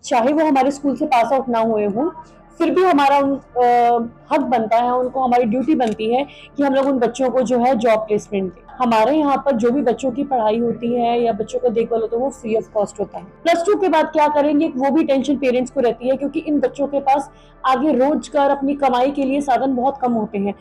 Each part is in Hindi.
चाहे वो हमारे स्कूल से पास आउट ना हुए हों, फिर भी हमारा हक बनता है, उनको हमारी ड्यूटी बनती है कि हम लोग उन बच्चों को जो है जॉब प्लेसमेंट दें। हमारे यहाँ पर जो भी बच्चों की पढ़ाई होती है या बच्चों का देखभाल होता है वो फ्री ऑफ कॉस्ट होता है। +2 के बाद क्या करेंगे वो भी टेंशन पेरेंट्स को रहती है, क्योंकि इन बच्चों के पास आगे रोजगार अपनी कमाई के लिए साधन बहुत कम होते हैं।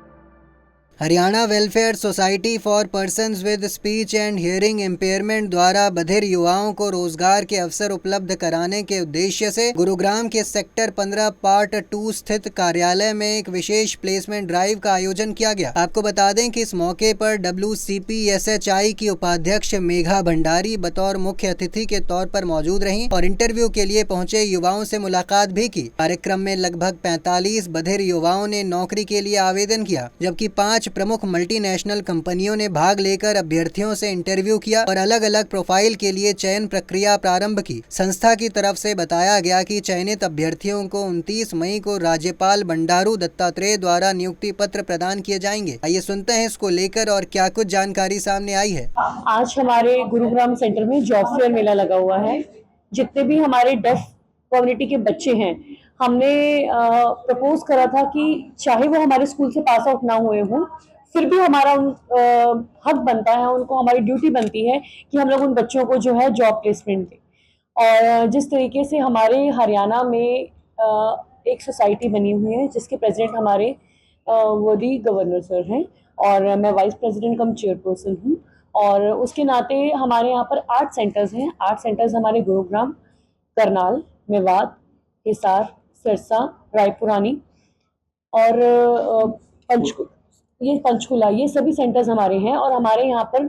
Haryana welfare society for persons with speech and hearing impairment द्वारा बधिर युवाओं को रोजगार के अवसर उपलब्ध कराने के उद्देश्य से गुरुग्राम के सेक्टर 15 पार्ट 2 स्थित कार्यालय में एक विशेष प्लेसमेंट ड्राइव का आयोजन किया गया। आपको बता दें कि इस मौके पर WCPSHI की उपाध्यक्ष मेघा भंडारी बतौर मुख्य अतिथि के तौर पर मौजूद रहीं और इंटरव्यू के लिए पहुंचे युवाओं से मुलाकात भी की। कार्यक्रम में लगभग 45 बधिर युवाओं ने नौकरी के लिए आवेदन किया, जबकि 5 प्रमुख मल्टीनेशनल कंपनियों ने भाग लेकर अभ्यर्थियों से इंटरव्यू किया और अलग अलग प्रोफाइल के लिए चयन प्रक्रिया प्रारंभ की। संस्था की तरफ से बताया गया कि चयनित अभ्यर्थियों को 29 मई को राज्यपाल बंडारू दत्तात्रेय द्वारा नियुक्ति पत्र प्रदान किए जाएंगे। आइए सुनते हैं इसको लेकर और क्या कुछ जानकारी सामने आई है। आज हमारे गुरुग्राम सेंटर में जॉब फेयर मेला लगा हुआ है। जितने भी हमारे डेफ कम्युनिटी के बच्चे हैं, हमने प्रपोज करा था कि चाहे वो हमारे स्कूल से पास आउट ना हुए हों, फिर भी हमारा हक बनता है, उनको हमारी ड्यूटी बनती है कि हम लोग उन बच्चों को जो है जॉब प्लेसमेंट दें। और जिस तरीके से हमारे हरियाणा में एक सोसाइटी बनी हुई है जिसके प्रेसिडेंट हमारे वोदी गवर्नर सर हैं और मैं वाइस प्रेसिडेंट कम चेयरपर्सन हूँ। और उसके नाते हमारे यहाँ पर 8 सेंटर्स हैं। 8 सेंटर्स हमारे गुरुग्राम, करनाल, मेवात, हिसार, सिरसा, रायपुरानी और पंचकुला, ये सभी सेंटर्स हमारे हैं। और हमारे यहाँ पर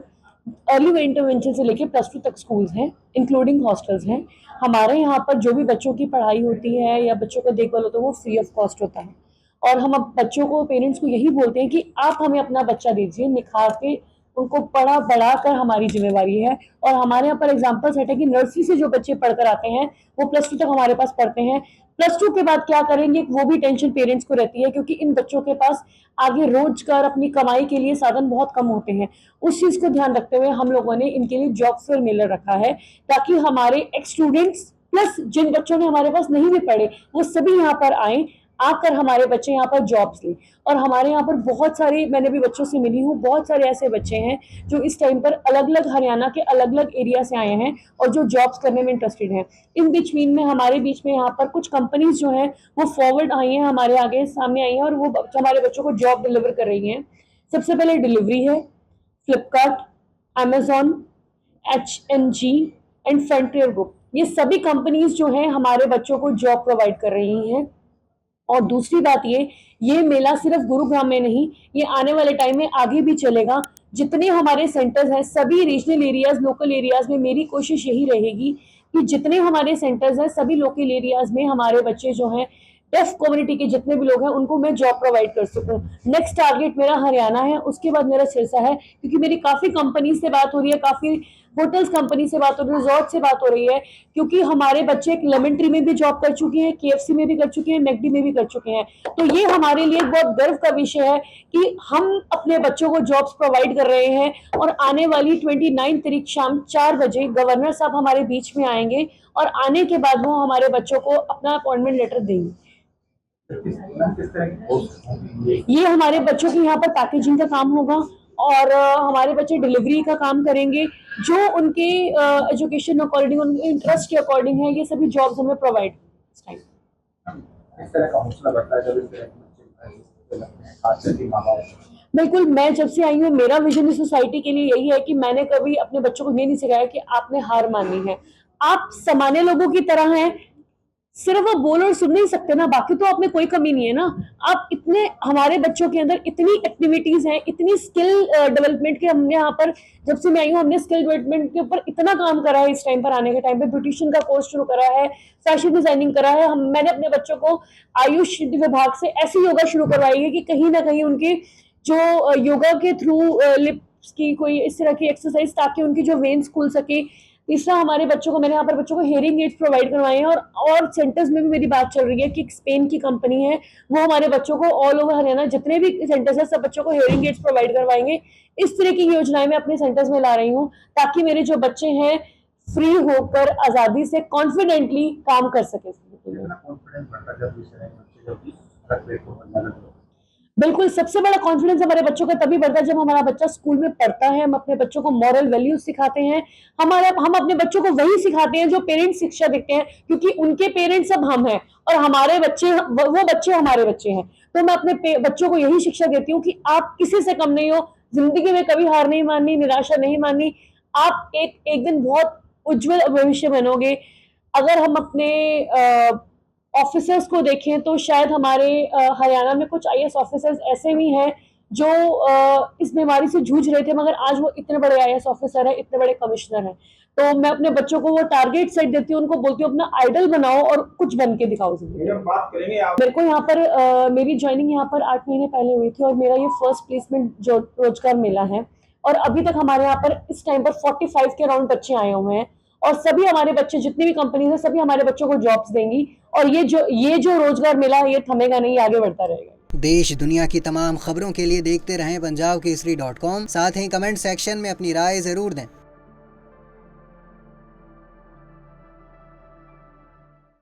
अर्ली इंटरवेंशन से लेके +2 तक स्कूल्स हैं, इंक्लूडिंग हॉस्टल्स हैं। हमारे यहाँ पर जो भी बच्चों की पढ़ाई होती है या बच्चों का देखभाल होता है वो फ्री ऑफ कॉस्ट होता है। और हम अब बच्चों को, पेरेंट्स को यही बोलते हैं कि आप हमें अपना बच्चा दीजिए, निखार के उनको पढ़ा बढ़ा कर हमारी जिम्मेवारी है। और हमारे यहाँ पर एग्जाम्पल सेट है कि नर्सरी से जो बच्चे पढ़कर आते हैं वो +2 तक हमारे पास पढ़ते हैं। +2 के बाद क्या करेंगे वो भी टेंशन पेरेंट्स को रहती है, क्योंकि इन बच्चों के पास आगे रोजगार अपनी कमाई के लिए साधन बहुत कम होते हैं। उस चीज को ध्यान रखते हुए हम लोगों ने इनके लिए जॉब फेयर मेला रखा है, ताकि हमारे एक्स स्टूडेंट्स प्लस जिन बच्चों ने हमारे पास नहीं भी पढ़े वो सभी यहाँ पर आए, आकर हमारे बच्चे यहाँ पर जॉब्स लें। और हमारे यहाँ पर बहुत सारे, मैंने भी बच्चों से मिली हूँ, बहुत सारे ऐसे बच्चे हैं जो इस टाइम पर अलग अलग हरियाणा के अलग अलग एरिया से आए हैं और जो जॉब्स करने में इंटरेस्टेड हैं। इन बिटवीन में हमारे बीच में यहाँ पर कुछ कंपनीज जो हैं वो फॉरवर्ड आई हैं, हमारे आगे सामने आई हैं और वो हमारे बच्चों को जॉब डिलीवर कर रही हैं। सबसे पहले डिलीवरी है, Flipkart, Amazon, HNG and frontier group, ये सभी कंपनीज जो हैं हमारे बच्चों को जॉब प्रोवाइड कर रही हैं। और दूसरी बात ये मेला सिर्फ गुरुग्राम में नहीं, ये आने वाले टाइम में आगे भी चलेगा। जितने हमारे सेंटर्स हैं सभी रीजनल एरियाज, लोकल एरियाज में मेरी कोशिश यही रहेगी कि जितने हमारे सेंटर्स हैं सभी लोकल एरियाज में हमारे बच्चे जो हैं, डेफ कम्युनिटी के जितने भी लोग हैं, उनको मैं जॉब प्रोवाइड कर सकूं। नेक्स्ट टारगेट मेरा हरियाणा है, उसके बाद मेरा सिरसा है, क्योंकि मेरी काफ़ी कंपनी से बात हो रही है, काफ़ी होटल्स कंपनी से बात हो रही है, रिजॉर्ट से बात हो रही है, क्योंकि हमारे बच्चे एक लेमन ट्री में भी जॉब कर चुके हैं, KFC में भी कर चुके हैं, मैकडी में भी कर चुके हैं। तो ये हमारे लिए बहुत गर्व का विषय है कि हम अपने बच्चों को जॉब्स प्रोवाइड कर रहे हैं। और आने वाली 29 तारीख शाम 4 बजे गवर्नर साहब हमारे बीच में आएंगे और आने के बाद वो हमारे बच्चों को अपना अपॉइंटमेंट लेटर देंगे। ये हमारे बच्चों की यहाँ पर पैकेजिंग का काम होगा और हमारे बच्चे डिलीवरी का काम करेंगे, जो उनके एजुकेशन अकॉर्डिंग, उनके इंटरेस्ट के अकॉर्डिंग है। ये सभी जॉब्स हमें प्रोवाइड बिल्कुल। मैं जब से आई हूँ मेरा विजन इस सोसाइटी के लिए यही है कि मैंने कभी अपने बच्चों को ये नहीं सिखाया कि आपने हार माननी है। आप सामान्य लोगों की तरह हैं, सिर्फ वो बोल और सुन नहीं सकते ना, बाकी तो आप में कोई कमी नहीं है ना। आप इतने, हमारे बच्चों के अंदर इतनी एक्टिविटीज हैं, इतनी स्किल डेवलपमेंट के, हमने यहाँ पर जब से मैं आई हूँ हमने स्किल डेवलपमेंट के ऊपर इतना काम करा है। इस टाइम पर आने के टाइम पे ब्यूटिशियन का कोर्स शुरू करा है, फैशन डिजाइनिंग करा है। मैंने अपने बच्चों को आयुष विभाग से ऐसी योगा शुरू करवाई है कि कहीं ना कहीं उनके जो योगा के थ्रू लिप्स की कोई इस तरह की एक्सरसाइज, ताकि उनकी जो वेन्स खुल सके। तीसरा, हमारे बच्चों को, मैंने यहाँ पर बच्चों को हेयरिंग एड्स प्रोवाइड करवाए हैं। और सेंटर्स में भी मेरी बात चल रही है कि स्पेन की कंपनी है, वो हमारे बच्चों को ऑल ओवर हरियाणा जितने भी सेंटर्स हैं सब बच्चों को हेयरिंग एड्स प्रोवाइड करवाएंगे। इस तरह की योजनाएं मैं अपने सेंटर्स में ला रही हूँ, ताकि मेरे जो बच्चे हैं फ्री होकर आज़ादी से कॉन्फिडेंटली काम कर सके। कितना कॉन्फिडेंस बढ़ता है जब इस तरह के बच्चे जो कि अलग प्लेटफॉर्म पर मेहनत करते हैं? बिल्कुल, सबसे बड़ा कॉन्फिडेंस हमारे बच्चों का तभी बढ़ता है जब हमारा बच्चा स्कूल में पढ़ता है, हम अपने बच्चों को मॉरल वैल्यूज सिखाते हैं। हम अपने बच्चों को वही सिखाते हैं जो पेरेंट्स शिक्षा देते हैं, क्योंकि उनके पेरेंट्स अब हम हैं और हमारे बच्चे वो बच्चे हमारे बच्चे हैं। तो मैं अपने बच्चों को यही शिक्षा देती हूँ कि आप किसी से कम नहीं हो, जिंदगी में कभी हार नहीं माननी, निराशा नहीं माननी। आप एक दिन बहुत उज्जवल भविष्य बनोगे। अगर हम अपने ऑफिसर्स को देखें तो शायद हमारे हरियाणा में कुछ आईएएस ऑफिसर्स ऐसे भी हैं जो इस बीमारी से जूझ रहे थे, मगर आज वो इतने बड़े आईएएस ऑफिसर हैं, इतने बड़े कमिश्नर हैं। तो मैं अपने बच्चों को वो टारगेट सेट देती हूँ, उनको बोलती हूँ अपना आइडल बनाओ और कुछ बन के दिखाओ जिंदगी में। बात करेंगे आप मेरे को यहाँ पर मेरी ज्वाइनिंग यहाँ पर 8 महीने पहले हुई थी और मेरा ये फर्स्ट प्लेसमेंट जो रोजगार मिला है। और अभी तक हमारे यहाँ पर इस टाइम पर 45 के अराउंड बच्चे आए हुए हैं और सभी हमारे बच्चे, जितनी भी कंपनीज है, सभी हमारे बच्चों को जॉब्स देंगी और ये जो रोजगार मिला है ये थमेगा नहीं, आगे बढ़ता रहेगा। देश दुनिया की तमाम खबरों के लिए देखते रहें पंजाब केसरी.com। साथ ही कमेंट सेक्शन में अपनी राय जरूर दें।